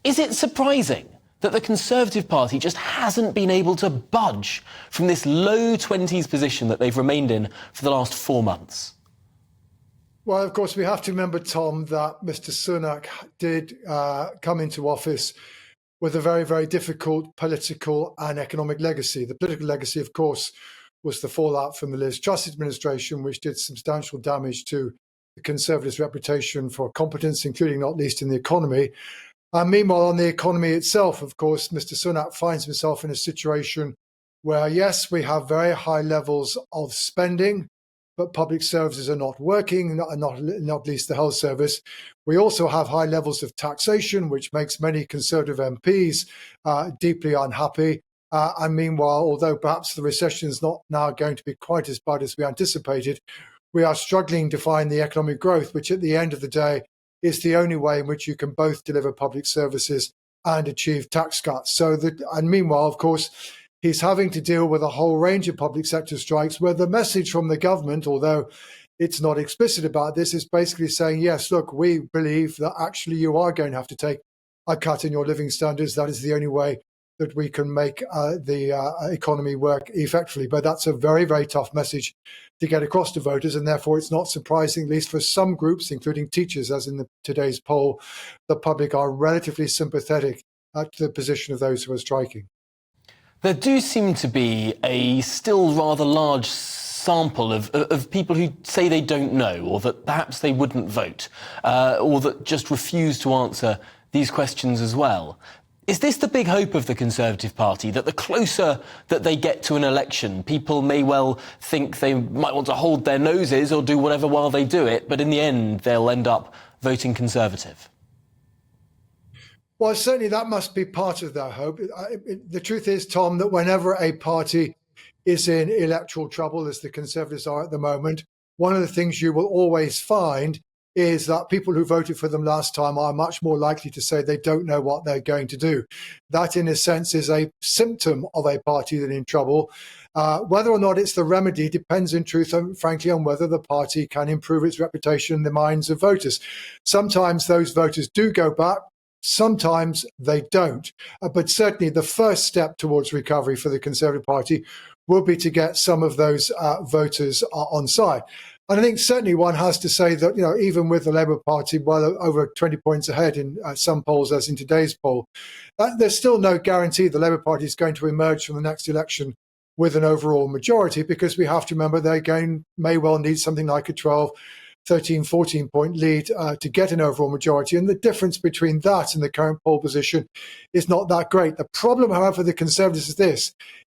Is it surprising that the Conservative Party just hasn't been able to budge from this low 20s position that they've remained in for the last 4 months? Well, of course, we have to remember, Tom, that Mr. Sunak did come into office with a very, very difficult political and economic legacy. The political legacy, of course, was the fallout from the Liz Truss administration, which did substantial damage to the Conservatives' reputation for competence, including not least in the economy. Meanwhile, on the economy itself, of course, Mr. Sunak finds himself in a situation where, yes, we have very high levels of spending, but public services are not working, not least the health service. We also have high levels of taxation, which makes many Conservative MPs deeply unhappy. And meanwhile, although perhaps the recession is not now going to be quite as bad as we anticipated, we are struggling to find the economic growth, which at the end of the day is the only way in which you can both deliver public services and achieve tax cuts. And meanwhile, of course, he's having to deal with a whole range of public sector strikes where the message from the government, although it's not explicit about this, is basically saying, yes, look, we believe that actually you are going to have to take a cut in your living standards. That is the only way that we can make the economy work effectively. But that's a very, very tough message to get across to voters. And therefore, it's not surprising, at least for some groups, including teachers, as in today's poll, the public are relatively sympathetic to the position of those who are striking. There do seem to be a still rather large sample of people who say they don't know, or that perhaps they wouldn't vote, or that just refuse to answer these questions as well. Is this the big hope of the Conservative Party, that the closer that they get to an election, people may well think they might want to hold their noses or do whatever while they do it, but in the end they'll end up voting Conservative? Well, certainly that must be part of their hope. The truth is, Tom, that whenever a party is in electoral trouble, as the Conservatives are at the moment, one of the things you will always find is that people who voted for them last time are much more likely to say they don't know what they're going to do. That, in a sense, is a symptom of a party that is in trouble. Whether or not it's the remedy depends, in truth, frankly, on whether the party can improve its reputation in the minds of voters. Sometimes those voters do go back. Sometimes they don't. But certainly the first step towards recovery for the Conservative Party will be to get some of those voters on side. And I think certainly one has to say that, even with the Labour Party well over 20 points ahead in some polls, as in today's poll, there's still no guarantee the Labour Party is going to emerge from the next election with an overall majority, because we have to remember may well need something like a 12, 13, 14-point lead to get an overall majority. And the difference between that and the current poll position is not that great. The problem, however, for the Conservatives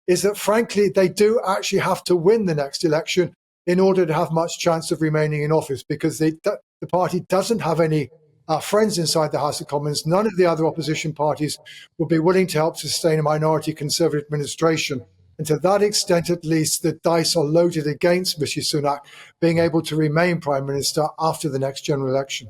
is that, frankly, they do actually have to win the next election in order to have much chance of remaining in office, because the party doesn't have any friends inside the House of Commons. None of the other opposition parties will be willing to help sustain a minority Conservative administration. And to that extent, at least, the dice are loaded against Rishi Sunak being able to remain Prime Minister after the next general election.